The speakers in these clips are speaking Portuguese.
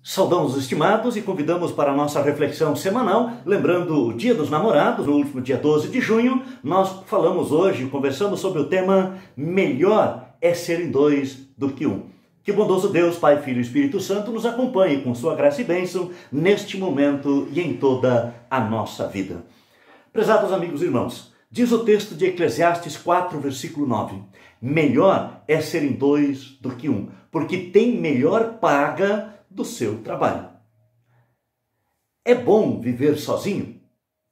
Saudamos os estimados e convidamos para a nossa reflexão semanal, lembrando o Dia dos Namorados, no último dia 12 de junho, nós falamos hoje, conversamos sobre o tema Melhor é ser em dois do que um. Que o bondoso Deus, Pai, Filho e Espírito Santo nos acompanhe com sua graça e bênção neste momento e em toda a nossa vida. Prezados amigos e irmãos, diz o texto de Eclesiastes 4, versículo 9, melhor é ser em dois do que um, porque tem melhor paga do seu trabalho. É bom viver sozinho?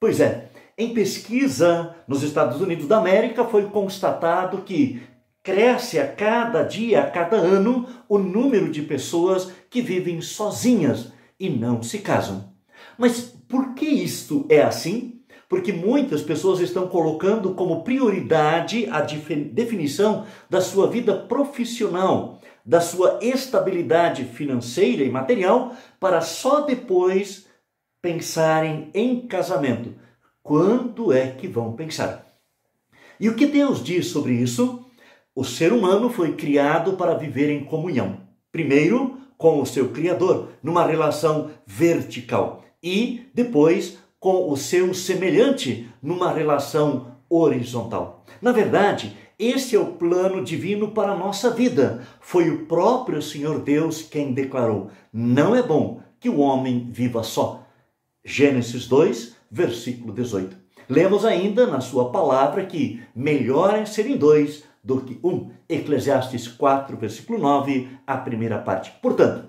Pois é, em pesquisa nos Estados Unidos da América foi constatado que cresce a cada dia, a cada ano, o número de pessoas que vivem sozinhas e não se casam. Mas por que isto é assim? Porque muitas pessoas estão colocando como prioridade a definição da sua vida profissional, da sua estabilidade financeira e material, para só depois pensarem em casamento. Quando é que vão pensar? E o que Deus diz sobre isso? O ser humano foi criado para viver em comunhão. Primeiro, com o seu Criador, numa relação vertical. E depois, com o seu semelhante, numa relação horizontal. Na verdade, esse é o plano divino para a nossa vida. Foi o próprio Senhor Deus quem declarou: não é bom que o homem viva só. Gênesis 2, versículo 18. Lemos ainda na sua palavra que melhor é ser em dois do que um. Eclesiastes 4, versículo 9, a primeira parte. Portanto,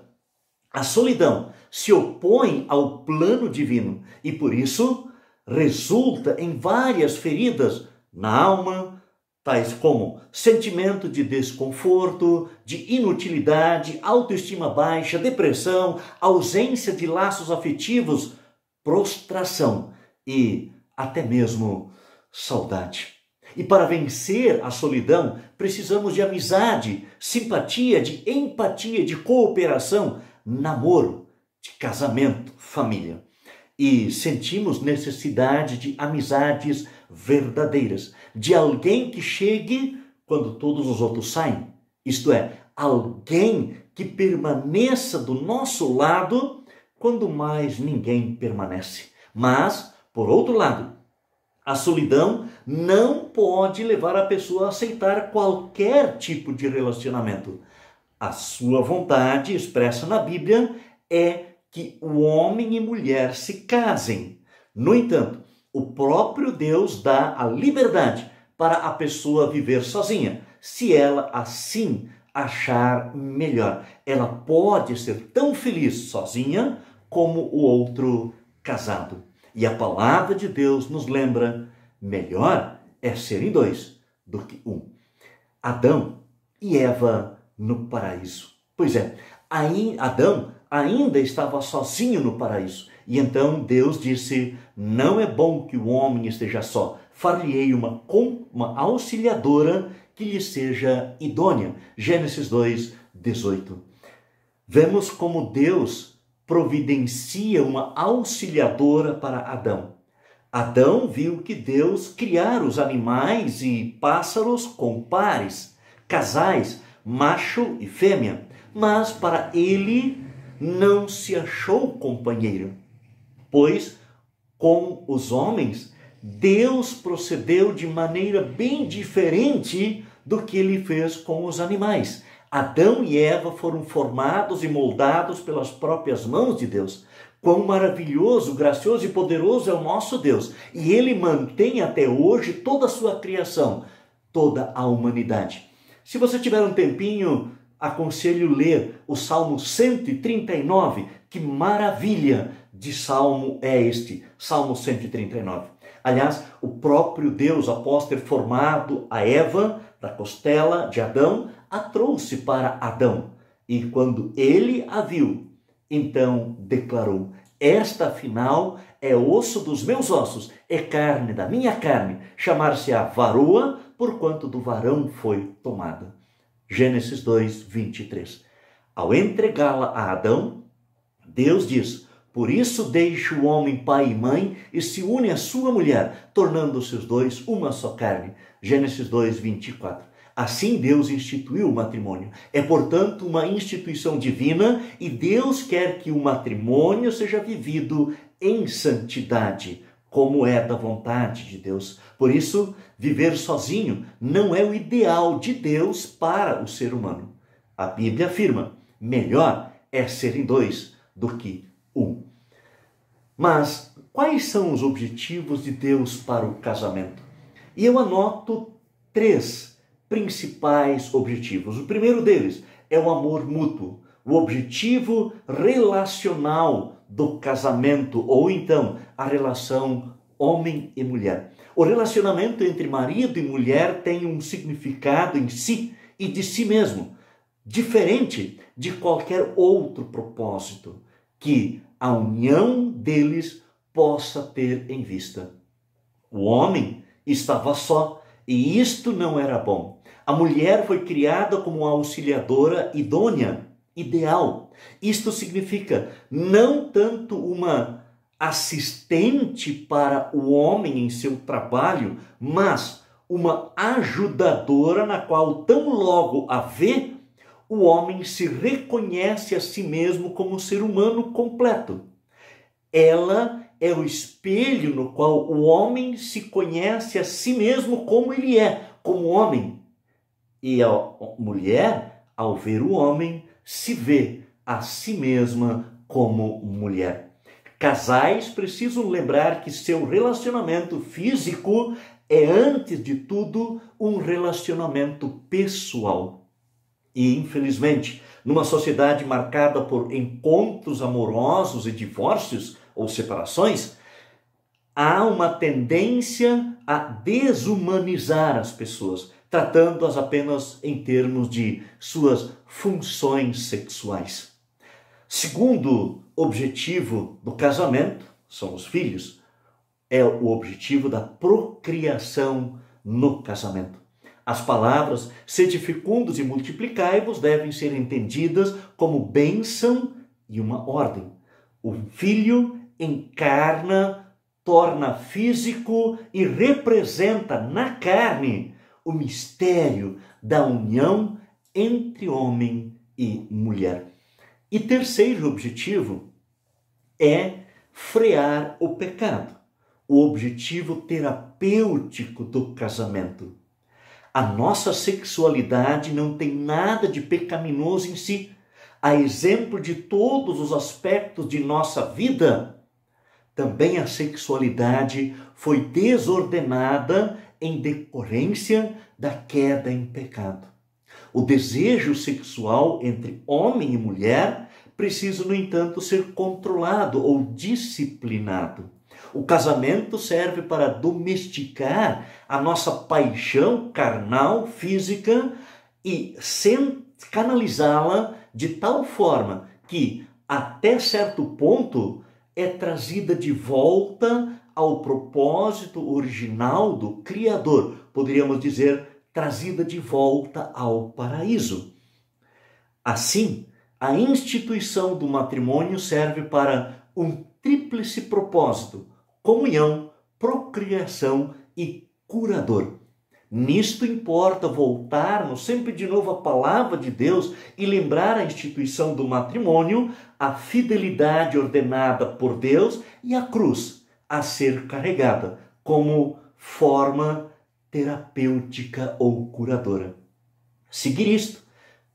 a solidão se opõe ao plano divino e por isso resulta em várias feridas na alma, tais como sentimento de desconforto, de inutilidade, autoestima baixa, depressão, ausência de laços afetivos, prostração e até mesmo saudade. E para vencer a solidão, precisamos de amizade, simpatia, de empatia, de cooperação, namoro, de casamento, família. E sentimos necessidade de amizades verdadeiras, de alguém que chegue quando todos os outros saem. Isto é, alguém que permaneça do nosso lado quando mais ninguém permanece. Mas, por outro lado, a solidão não pode levar a pessoa a aceitar qualquer tipo de relacionamento. A sua vontade, expressa na Bíblia, é que o homem e mulher se casem. No entanto, o próprio Deus dá a liberdade para a pessoa viver sozinha, se ela assim achar melhor. Ela pode ser tão feliz sozinha como o outro casado. E a palavra de Deus nos lembra: melhor é ser em dois do que um. Adão e Eva no paraíso. Pois é, Adão ainda estava sozinho no paraíso. E então Deus disse: não é bom que o homem esteja só. Far-lhe-ei uma auxiliadora que lhe seja idônea. Gênesis 2, 18. Vemos como Deus providencia uma auxiliadora para Adão. Adão viu que Deus criara os animais e pássaros com pares, casais, macho e fêmea, mas para ele não se achou companheiro, pois com os homens Deus procedeu de maneira bem diferente do que ele fez com os animais. Adão e Eva foram formados e moldados pelas próprias mãos de Deus. Quão maravilhoso, gracioso e poderoso é o nosso Deus. E ele mantém até hoje toda a sua criação, toda a humanidade. Se você tiver um tempinho, aconselho ler o Salmo 139. Que maravilha de salmo é este, Salmo 139. Aliás, o próprio Deus, após ter formado a Eva da costela de Adão, a trouxe para Adão. E quando ele a viu, então declarou: esta afinal é osso dos meus ossos, é carne da minha carne, chamar-se-á varoa, porquanto do varão foi tomada. Gênesis 2, 23. Ao entregá-la a Adão, Deus diz: por isso deixa o homem pai e mãe e se une à sua mulher, tornando-se os dois uma só carne. Gênesis 2, 24. Assim Deus instituiu o matrimônio. É, portanto, uma instituição divina e Deus quer que o matrimônio seja vivido em santidade, como é da vontade de Deus. Por isso, viver sozinho não é o ideal de Deus para o ser humano. A Bíblia afirma: melhor é serem dois do que um. Mas quais são os objetivos de Deus para o casamento? E eu anoto 3 principais objetivos. O primeiro deles é o amor mútuo, o objetivo relacional do casamento, ou então a relação homem e mulher. O relacionamento entre marido e mulher tem um significado em si e de si mesmo, diferente de qualquer outro propósito que a união deles possa ter em vista. O homem estava só e isto não era bom. A mulher foi criada como uma auxiliadora idônea, ideal. Isto significa não tanto uma assistente para o homem em seu trabalho, mas uma ajudadora na qual, tão logo a vê, o homem se reconhece a si mesmo como ser humano completo. Ela é o espelho no qual o homem se conhece a si mesmo como ele é, como homem. E a mulher, ao ver o homem, se vê a si mesma como mulher. Casais precisam lembrar que seu relacionamento físico é, antes de tudo, um relacionamento pessoal. E, infelizmente, numa sociedade marcada por encontros amorosos e divórcios ou separações, há uma tendência a desumanizar as pessoas, tratando-as apenas em termos de suas funções sexuais. Segundo objetivo do casamento, são os filhos, é o objetivo da procriação no casamento. As palavras sede fecundos e multiplicai-vos devem ser entendidas como bênção e uma ordem. O filho encarna, torna físico e representa na carne o mistério da união entre homem e mulher. E terceiro objetivo é frear o pecado, o objetivo terapêutico do casamento. A nossa sexualidade não tem nada de pecaminoso em si. A exemplo de todos os aspectos de nossa vida, também a sexualidade foi desordenada em decorrência da queda em pecado. O desejo sexual entre homem e mulher precisa, no entanto, ser controlado ou disciplinado. O casamento serve para domesticar a nossa paixão carnal, física, e canalizá-la de tal forma que, até certo ponto, é trazida de volta ao propósito original do Criador. Poderíamos dizer, trazida de volta ao paraíso. Assim, a instituição do matrimônio serve para um tríplice propósito: comunhão, procriação e curador. Nisto importa voltarmos sempre de novo à palavra de Deus e lembrar a instituição do matrimônio, a fidelidade ordenada por Deus e a cruz a ser carregada como forma terapêutica ou curadora. Seguir isto,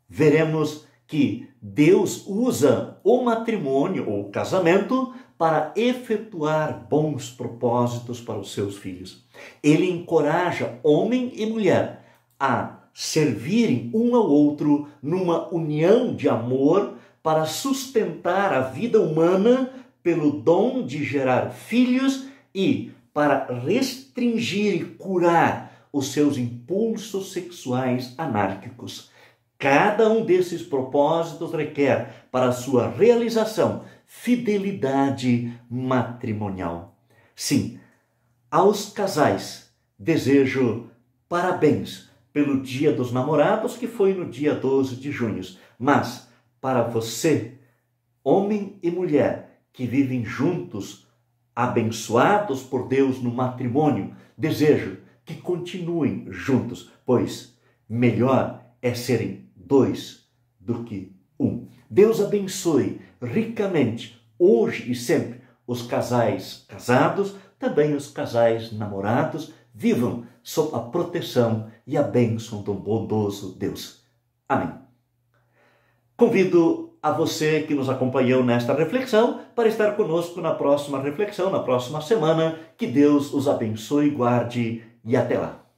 veremos que Deus usa o matrimônio ou o casamento para efetuar bons propósitos para os seus filhos. Ele encoraja homem e mulher a servirem um ao outro numa união de amor para sustentar a vida humana pelo dom de gerar filhos e para restringir e curar os seus impulsos sexuais anárquicos. Cada um desses propósitos requer, para sua realização, fidelidade matrimonial. Sim, aos casais desejo parabéns pelo Dia dos Namorados, que foi no dia 12 de junho. Mas, para você, homem e mulher que vivem juntos, abençoados por Deus no matrimônio, desejo que continuem juntos, pois melhor é serem dois do que um. Deus abençoe ricamente, hoje e sempre, os casais casados, também os casais namorados. Vivam sob a proteção e a bênção do bondoso Deus. Amém. Convido a você que nos acompanhou nesta reflexão para estar conosco na próxima reflexão, na próxima semana. Que Deus os abençoe, guarde e até lá.